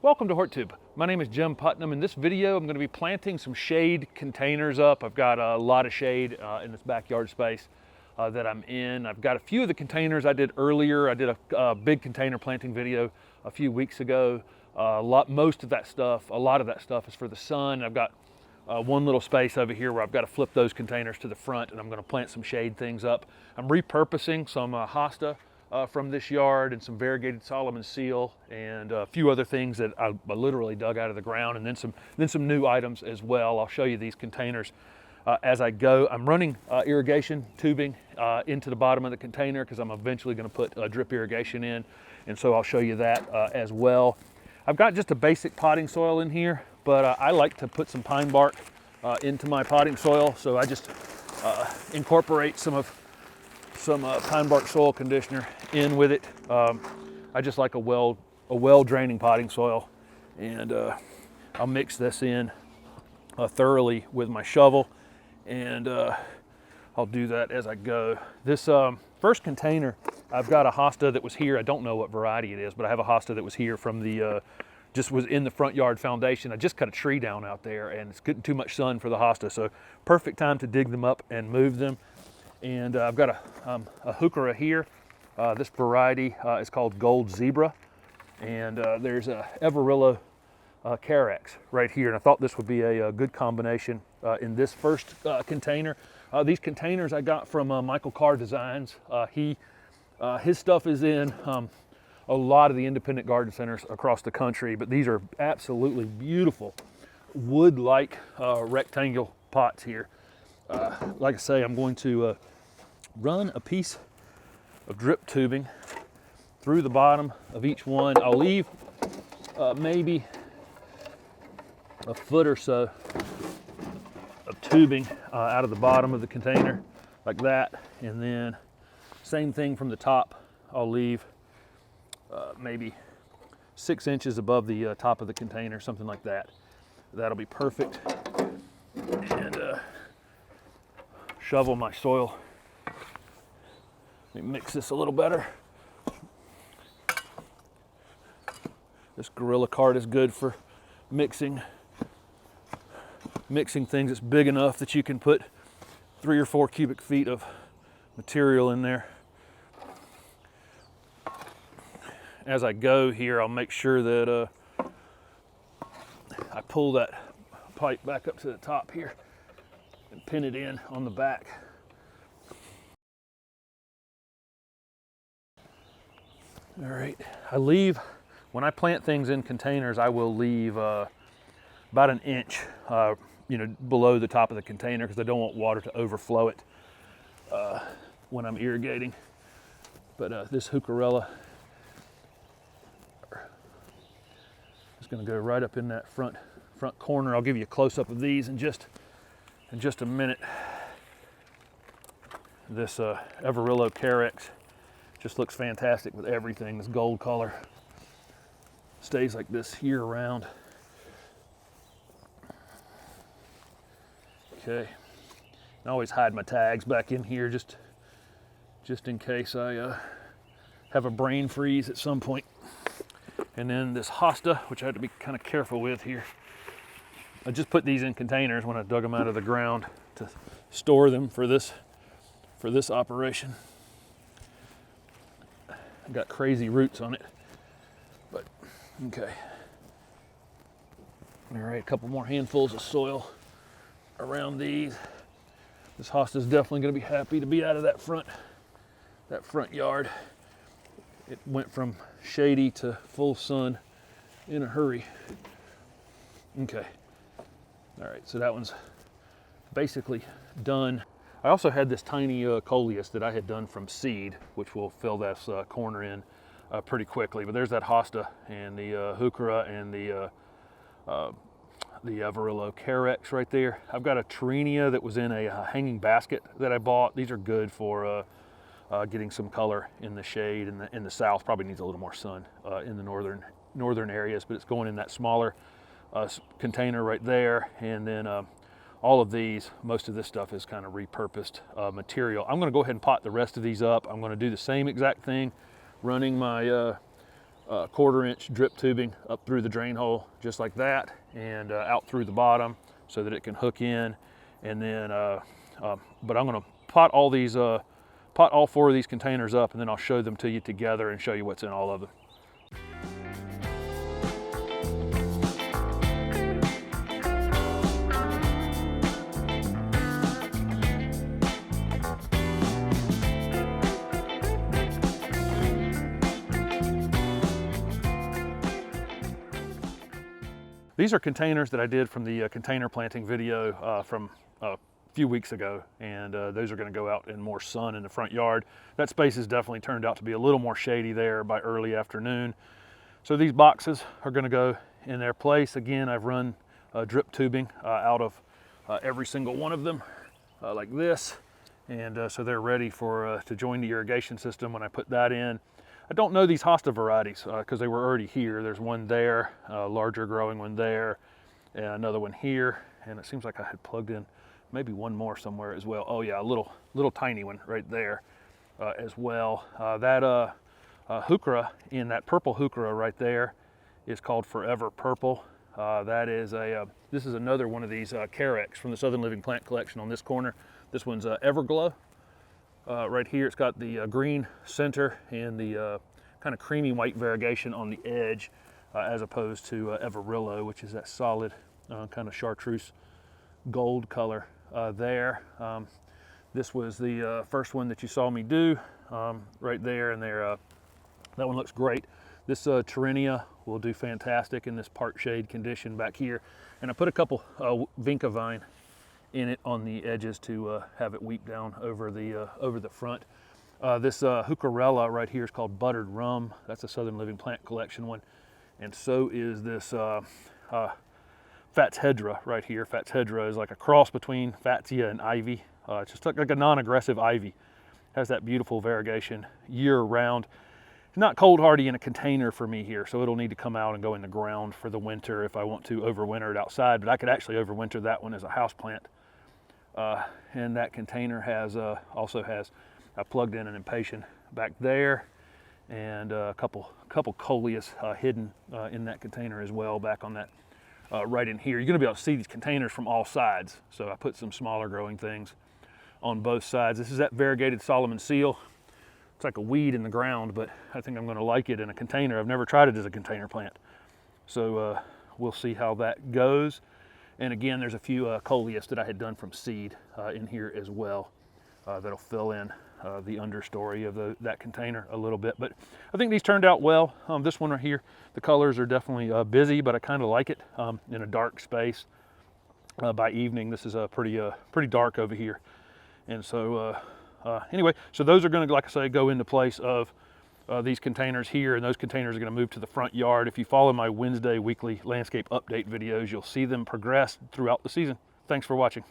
Welcome to HortTube. My name is Jim Putnam. In this video, I'm going to be planting some shade containers up. I've got a lot of shade in this backyard space that I'm in. I've got a few of the containers I did earlier. I did a big container planting video a few weeks ago. A lot of that stuff is for the sun. I've got one little space over here where I've got to flip those containers to the front, and I'm going to plant some shade things up. I'm repurposing some hosta from this yard and some variegated Solomon seal and a few other things that I literally dug out of the ground, and then some new items as well. I'll show you these containers as I go. I'm running irrigation tubing into the bottom of the container because I'm eventually going to put drip irrigation in, and so I'll show you that as well. I've got just a basic potting soil in here, but I like to put some pine bark into my potting soil, so I just incorporate some pine bark soil conditioner in with it. I just like a well draining potting soil, and I'll mix this in thoroughly with my shovel, and I'll do that as I go. This first container, I've got a hosta that was here. I don't know what variety it is, but I have a hosta that was here from the just was in the front yard foundation. I just cut a tree down out there, and it's getting too much sun for the hosta, so perfect time to dig them up and move them. And I've got a heuchera here. This variety is called Gold Zebra, and there's a Everillo Carex right here, and I thought this would be a good combination in this first container. These containers I got from Michael Carr Designs. His stuff is in a lot of the independent garden centers across the country, but these are absolutely beautiful wood-like rectangle pots here. Like I say, I'm going to run a piece of drip tubing through the bottom of each one. I'll leave maybe a foot or so of tubing out of the bottom of the container like that, and then same thing from the top. I'll leave maybe 6 inches above the top of the container, something like that. That'll be perfect. And shovel my soil. Let me mix this a little better. This Gorilla cart is good for mixing things. It's big enough that you can put 3 or 4 cubic feet of material in there. As I go here, I'll make sure that I pull that pipe back up to the top here and pin it in on the back. All right, when I plant things in containers, I will leave about an inch below the top of the container, because I don't want water to overflow it when I'm irrigating. But this heucherella is going to go right up in that front corner. I'll give you a close-up of these in just a minute. This Everillo Carex just looks fantastic with everything. This gold color stays like this year round. Okay, I always hide my tags back in here just in case I have a brain freeze at some point. And then this hosta, which I had to be kind of careful with here. I just put these in containers when I dug them out of the ground to store them for this operation. I've got crazy roots on it, but okay. All right, a couple more handfuls of soil around these. This hosta is definitely going to be happy to be out of that front yard. It went from shady to full sun in a hurry. Okay. All right, so that one's basically done. I also had this tiny coleus that I had done from seed, which will fill this corner in pretty quickly. But there's that hosta and the heuchera and the Everillo Carex right there. I've got a Terenia that was in a hanging basket that I bought. These are good for getting some color in the shade. In the south, probably needs a little more sun in the northern areas, but it's going in that smaller container right there. And then all of these, most of this stuff is kind of repurposed material. I'm going to go ahead and pot the rest of these up. I'm going to do the same exact thing, running my 1/4-inch drip tubing up through the drain hole, just like that, and out through the bottom so that it can hook in. And then, but I'm gonna pot all 4 of these containers up, and then I'll show them to you together and show you what's in all of them. These are containers that I did from the container planting video from a few weeks ago, and those are going to go out in more sun in the front yard. That space has definitely turned out to be a little more shady there by early afternoon. So these boxes are going to go in their place. Again, I've run drip tubing out of every single one of them like this, and so they're ready for to join the irrigation system when I put that in. I don't know these hosta varieties because they were already here. There's one there, a larger growing one there, and another one here. And it seems like I had plugged in maybe one more somewhere as well. Oh yeah, a little tiny one right there as well. That heuchera, in that purple heuchera right there, is called Forever Purple. That is this is another one of these Carex from the Southern Living Plant Collection on this corner. This one's Everglow. Right here, it's got the green center and the kind of creamy white variegation on the edge, as opposed to Everillo, which is that solid kind of chartreuse gold color there. This was the first one that you saw me do right there, and there. That one looks great. This Terrenia will do fantastic in this part shade condition back here. And I put a couple Vinca vine in it on the edges to have it weep down over the front. This Heucherella right here is called Buttered Rum. That's a Southern Living Plant Collection one. And so is this Fatshedra right here. Fatshedra is like a cross between Fatsia and ivy. It's just like a non-aggressive ivy. Has that beautiful variegation year round. It's not cold hardy in a container for me here, so it'll need to come out and go in the ground for the winter if I want to overwinter it outside, but I could actually overwinter that one as a house plant. And that container has also has I plugged in an impatient back there, and a couple coleus hidden in that container as well, back on that right in here. You're going to be able to see these containers from all sides, so I put some smaller growing things on both sides. This is that variegated Solomon seal. It's like a weed in the ground, but I think I'm going to like it in a container. I've never tried it as a container plant, so we'll see how that goes. And again, there's a few coleus that I had done from seed in here as well that'll fill in the understory of that container a little bit. But I think these turned out well. This one right here, the colors are definitely busy, but I kind of like it in a dark space. By evening, this is pretty dark over here. And so anyway, so those are going to, like I say, go into place of these containers here, and those containers are going to move to the front yard. If you follow my Wednesday weekly landscape update videos, you'll see them progress throughout the season. Thanks for watching.